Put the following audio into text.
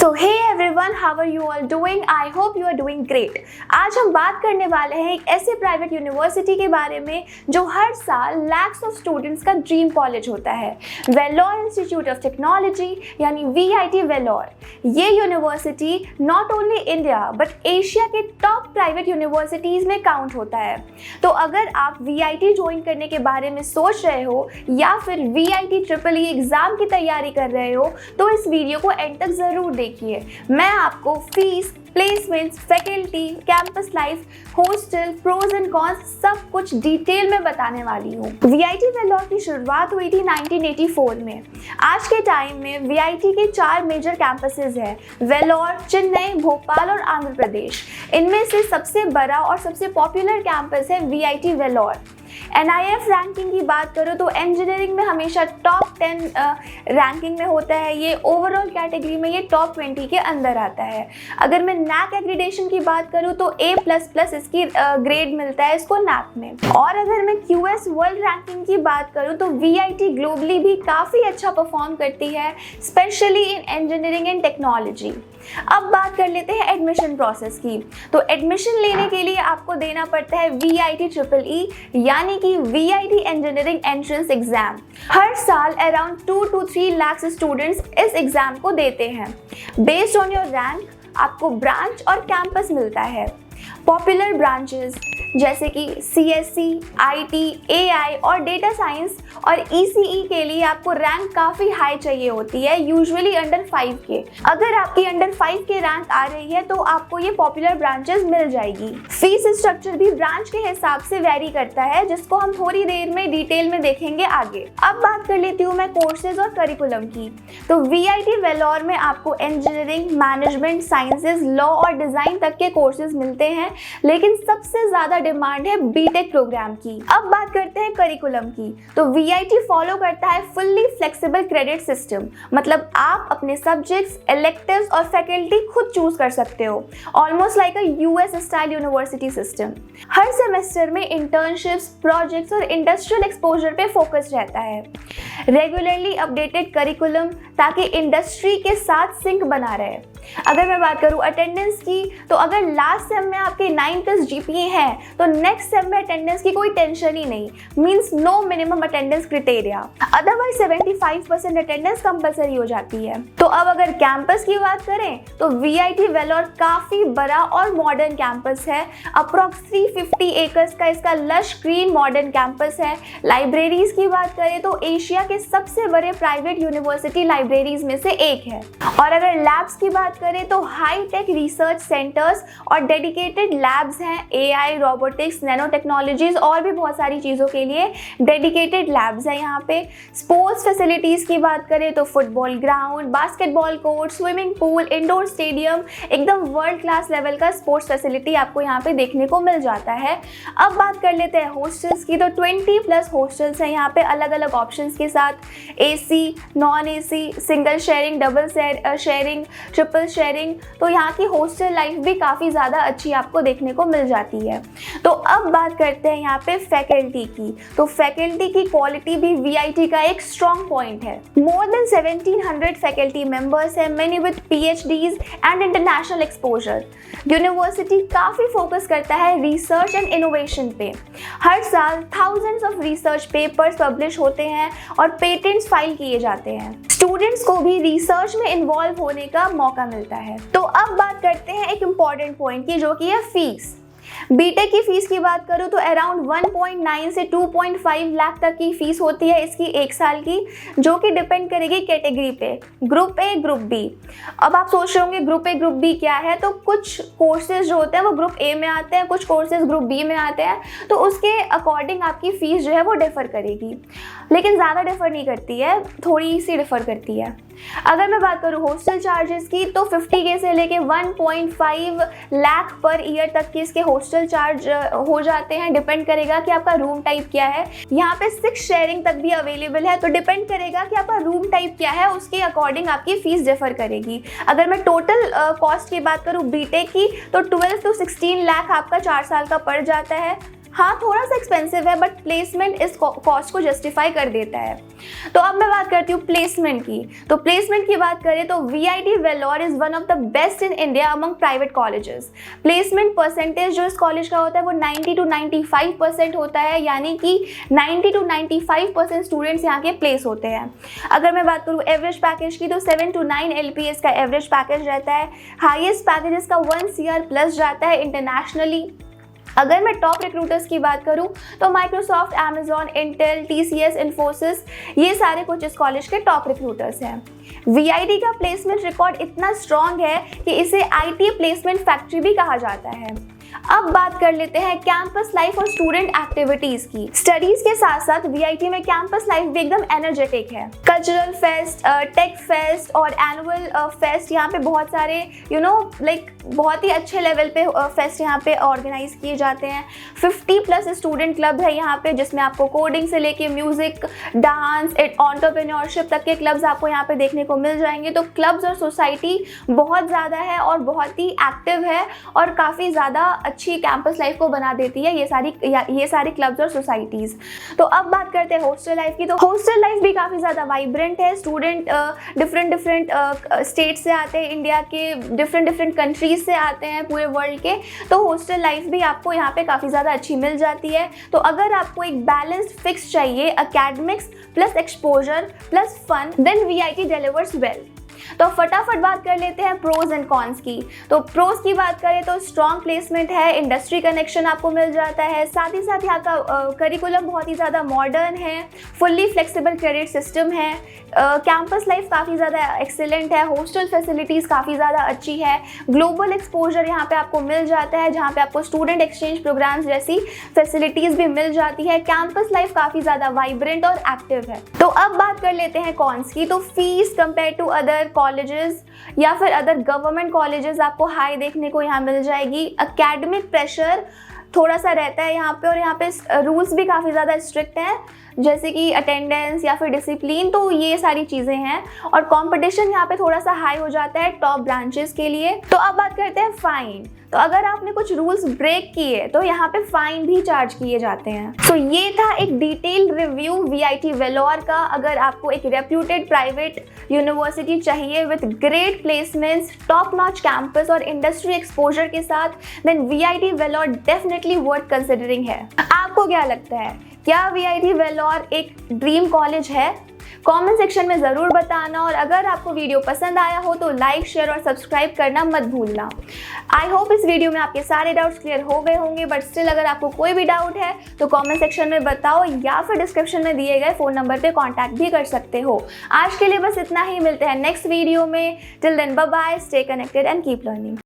So hey everyone, how are you all doing? I hope you are doing great. आज हम बात करने वाले हैं एक ऐसे प्राइवेट यूनिवर्सिटी के बारे में जो हर साल लैक्स ऑफ स्टूडेंट्स का ड्रीम कॉलेज होता है, वेलोर इंस्टीट्यूट ऑफ टेक्नोलॉजी यानी VIT वेलोर। ये university not only India but Asia के टॉप प्राइवेट यूनिवर्सिटीज़ में काउंट होता है। तो अगर आप VIT ज्वाइन करने के बारे में सोच रहे हो या फिर VIT EEE एग्ज़ाम की तैयारी कर रहे हो तो इस वीडियो को एंड तक ज़रूर देखिए। मैं आपको fees, placements, faculty, campus life, hostel, pros and cons सब कुछ डिटेल में बताने वाली हूँ। VIT वेलोर की शुरुआत हुई थी 1984 में। आज के टाइम में VIT के 4 मेजर कैंपसेस हैं, वेलोर, चेन्नई, भोपाल और आंध्र प्रदेश। इनमें से सबसे बड़ा और सबसे पॉपुलर कैंपस है VIT वेलोर। NIF रैंकिंग की बात करो तो इंजीनियरिंग में हमेशा टॉप 10 रैंकिंग में होता है। ये ओवरऑल कैटेगरी में ये टॉप 20 के अंदर आता है। अगर मैं NAC एक्रीडेशन की बात करूँ तो A++ इसकी ग्रेड मिलता है इसको NAC में। और अगर मैं QS वर्ल्ड रैंकिंग की बात करूँ तो VIT ग्लोबली भी काफ़ी अच्छा परफॉर्म करती है, specially in engineering and technology. अब बात कर लेते हैं एडमिशन प्रोसेस की। तो एडमिशन लेने के लिए आपको देना पड़ता है VIT EEE यानी कि VIT इंजीनियरिंग एंट्रेंस एग्जाम। हर साल अराउंड 2 to 3 लाख स्टूडेंट्स इस एग्जाम को देते हैं। बेस्ड ऑन योर रैंक आपको ब्रांच और कैंपस मिलता है। पॉपुलर ब्रांचेस जैसे कि CSE, IT, AI और डेटा साइंस और ECE के लिए आपको रैंक काफ़ी हाई चाहिए होती है, यूजुअली अंडर 5 के। अगर आपकी अंडर 5 के रैंक आ रही है तो आपको ये पॉपुलर ब्रांचेस मिल जाएगी। फीस स्ट्रक्चर भी ब्रांच के हिसाब से वेरी करता है, जिसको हम थोड़ी देर में डिटेल में देखेंगे आगे। अब बात कर लेती हूँ मैं कोर्सेज और करिकुलम की। तो VIT वेलोर में आपको इंजीनियरिंग, मैनेजमेंट, साइंसेज, लॉ और डिज़ाइन तक के कोर्सेज मिलते हैं, लेकिन सबसे ज़्यादा डिमांड है बीटेक प्रोग्राम की। अब बात करते हैं करिकुलम की। तो VIT फॉलो करता है फुल्ली फ्लेक्सिबल क्रेडिट सिस्टम, मतलब आप अपने सब्जेक्ट्स, इलेक्टिव्स और फैकल्टी खुद चूज कर सकते हो, ऑलमोस्ट लाइक अ US स्टाइल यूनिवर्सिटी सिस्टम। हर सेमेस्टर में इंटर्नशिप्स, प्रोजेक्ट्स और इंडस्ट्रियल एक्सपोजर पे फोकस रहता है। रेगुलरली अपडेटेड करिकुलम ताकि इंडस्ट्री के साथ सिंक बना रहे। अगर मैं बात करूँ अटेंडेंस की तो अगर लास्ट सेम में आपके 9+ GPA है तो नेक्स्ट सेम में अटेंडेंस की कोई टेंशन ही नहीं, means no minimum attendance criteria. Otherwise 75% attendance compulsory हो जाती है। तो अब अगर कैंपस की बात करें तो VIT वेलोर काफ़ी बड़ा और मॉडर्न कैंपस है। अप्रॉक्स 350 एकर्स का इसका लश ग्रीन मॉडर्न कैंपस है। लाइब्रेरीज की बात करें तो एशिया के सबसे बड़े प्राइवेट यूनिवर्सिटी लाइब्रेरीज में से एक है। और अगर लैब्स की बात करें तो हाई टेक रिसर्च सेंटर्स और डेडिकेटेड लैब्स हैं। AI, रोबोटिक्स, नैनो टेक्नोलॉजीज और भी बहुत सारी चीज़ों के लिए डेडिकेटेड लैब्स हैं यहाँ पे। स्पोर्ट्स फैसिलिटीज़ की बात करें तो football ground, basketball court, swimming pool, indoor stadium, एकदम वर्ल्ड क्लास लेवल का स्पोर्ट्स फैसिलिटी आपको यहाँ पे देखने को मिल जाता है। अब बात कर लेते हैं हॉस्टल्स की। तो 20+ हॉस्टल्स हैं यहाँ पे अलग अलग ऑप्शंस के साथ, AC, non AC, single sharing, double sharing, triple sharing. तो यहाँ की हॉस्टल लाइफ भी काफ़ी ज़्यादा अच्छी आपको देखने को मिल जाती है। तो अब बात करते हैं यहाँ पे फैकल्टी की। तो फैकल्टी की क्वालिटी भी VIT का एक स्ट्रॉन्ग पॉइंट है। मोर देन 1700 फैकल्टी मेंबर्स हैं, many with PhDs and international exposure. University काफ़ी फोकस करता है रिसर्च एंड इनोवेशन पे। हर साल thousands of research papers publish होते हैं और पेटेंट्स फाइल किए जाते हैं। स्टूडेंट्स को भी रिसर्च में इन्वॉल्व होने का मौका मिलता है। तो अब बात करते हैं एक इम्पॉर्टेंट पॉइंट की, जो कि है फीस। बीटेक की फीस की बात करूँ तो अराउंड 1.9 से 2.5 लाख तक की फीस होती है इसकी एक साल की, जो कि डिपेंड करेगी कैटेगरी पे, ग्रुप A, ग्रुप B। अब आप सोच रहे होंगे ग्रुप A, ग्रुप B क्या है? तो कुछ कोर्सेज जो होते हैं वो ग्रुप A में आते हैं, कुछ कोर्सेज ग्रुप B में आते हैं, तो उसके अकॉर्डिंग आपकी फ़ीस जो है वो डिफ़र करेगी, लेकिन ज़्यादा डिफ़र नहीं करती है, थोड़ी सी डिफ़र करती है। अगर मैं बात करूँ हॉस्टल चार्जेस की तो 50K से लेके 1.5 लाख पर ईयर तक के इसके हॉस्टल चार्ज हो जाते हैं। डिपेंड करेगा कि आपका रूम टाइप क्या है। यहाँ पे 6 शेयरिंग तक भी अवेलेबल है, तो डिपेंड करेगा कि आपका रूम टाइप क्या है, उसके अकॉर्डिंग आपकी फ़ीस डिफर करेगी। अगर मैं टोटल कॉस्ट की बात करूँ बीटेक की तो 12 to 16 लाख आपका 4 साल का पड़ जाता है। हाँ थोड़ा सा एक्सपेंसिव है, बट प्लेसमेंट इस कॉस्ट को जस्टिफाई कर देता है। तो अब मैं बात करती हूँ प्लेसमेंट की। तो प्लेसमेंट की बात करें तो VIT Vellore is one of the best in India among private colleges. Placement percentage जो इस कॉलेज का होता है वो 90 to 95% होता है, यानी कि 90 to 95% स्टूडेंट्स यहाँ के प्लेस होते हैं। अगर मैं बात करूँ एवरेज पैकेज की तो 7 to 9 LPS का एवरेज पैकेज रहता है। हाईएस्ट पैकेजेस का 1 CR प्लस जाता है इंटरनेशनली। अगर मैं टॉप रिक्रूटर्स की बात करूं तो Microsoft, Amazon, Intel, TCS, Infosys, ये सारे कुछ इस कॉलेज के टॉप रिक्रूटर्स हैं। VIT का प्लेसमेंट रिकॉर्ड इतना स्ट्रॉन्ग है कि इसे IT प्लेसमेंट फैक्ट्री भी कहा जाता है। अब बात कर लेते हैं कैंपस लाइफ और स्टूडेंट एक्टिविटीज की। स्टडीज के साथ साथ VIT में कैंपस लाइफ भी एकदम एनर्जेटिक है। कल्चरल फेस्ट, टेक फेस्ट और एनुअल फेस्ट यहाँ पे बहुत सारे बहुत ही अच्छे लेवल पे फेस्ट यहाँ पे ऑर्गेनाइज किए जाते हैं। 50+ स्टूडेंट क्लब है यहाँ पे, जिसमें आपको कोडिंग से लेके म्यूजिक, डांस, एंटरप्रेन्योरशिप तक के क्लब्स आपको यहाँ पे देखने को मिल जाएंगे। तो क्लब्स और सोसाइटी बहुत ज़्यादा है और बहुत ही एक्टिव है और काफ़ी ज़्यादा अच्छी कैंपस लाइफ को बना देती है ये सारी क्लब्स और सोसाइटीज़। तो अब बात करते हैं हॉस्टल लाइफ की। तो हॉस्टल लाइफ भी काफ़ी ज़्यादा वाइब्रेंट है। स्टूडेंट डिफरेंट स्टेट से आते हैं, इंडिया के डिफरेंट कंट्रीज से आते हैं पूरे वर्ल्ड के। तो हॉस्टल लाइफ भी आपको यहाँ पे काफ़ी ज़्यादा अच्छी मिल जाती है। तो अगर आपको एक बैलेंस्ड फिक्स चाहिए, academics plus exposure plus fun, then VIT delivers well. तो फटाफट बात कर लेते हैं प्रोज एंड कॉन्स की। तो प्रोज की बात करें तो स्ट्रॉन्ग प्लेसमेंट है, इंडस्ट्री कनेक्शन आपको मिल जाता है, साथ ही साथ यहाँ का करिकुलम बहुत ही ज़्यादा मॉडर्न है, फुल्ली फ्लेक्सिबल क्रेडिट सिस्टम है, कैंपस लाइफ काफ़ी ज़्यादा एक्सेलेंट है, हॉस्टल फैसिलिटीज़ काफ़ी ज़्यादा अच्छी है, ग्लोबल एक्सपोजर यहाँ पे आपको मिल जाता है जहाँ पे आपको स्टूडेंट एक्सचेंज प्रोग्राम्स जैसी फैसिलिटीज़ भी मिल जाती है। कैंपस लाइफ काफ़ी ज़्यादा वाइब्रेंट और एक्टिव है। तो अब बात कर लेते हैं कॉन्स की। तो fees compare to other colleges या फिर अदर गवर्नमेंट कॉलेजेस आपको हाई देखने को यहाँ मिल जाएगी। एकेडमिक प्रेशर थोड़ा सा रहता है यहाँ पे, और यहाँ पे रूल्स भी काफ़ी ज़्यादा स्ट्रिक्ट हैं, जैसे कि अटेंडेंस या फिर डिसिप्लिन। तो ये सारी चीज़ें हैं और कंपटीशन यहाँ पे थोड़ा सा हाई हो जाता है टॉप ब्रांचेस के लिए। तो अब बात करते हैं फाइन। तो अगर आपने कुछ रूल्स ब्रेक किए तो यहाँ पे फाइन भी चार्ज किए जाते हैं। तो ये था एक डिटेल रिव्यू VIT वेलोर का। अगर आपको एक रेप्यूटेड प्राइवेट यूनिवर्सिटी चाहिए with great placements, top notch campus और इंडस्ट्री एक्सपोजर के साथ, then VIT Vellore definitely worth considering है। आपको क्या लगता है, क्या VIT वेलोर एक ड्रीम कॉलेज है? कमेंट सेक्शन में ज़रूर बताना, और अगर आपको वीडियो पसंद आया हो तो लाइक, शेयर और सब्सक्राइब करना मत भूलना। आई होप इस वीडियो में आपके सारे डाउट्स क्लियर हो गए होंगे, बट स्टिल अगर आपको कोई भी डाउट है तो कमेंट सेक्शन में बताओ या फिर डिस्क्रिप्शन में दिए गए फ़ोन नंबर पे कांटेक्ट भी कर सकते हो। आज के लिए बस इतना ही, मिलते हैं नेक्स्ट वीडियो में। Till then bye bye, stay connected and keep learning.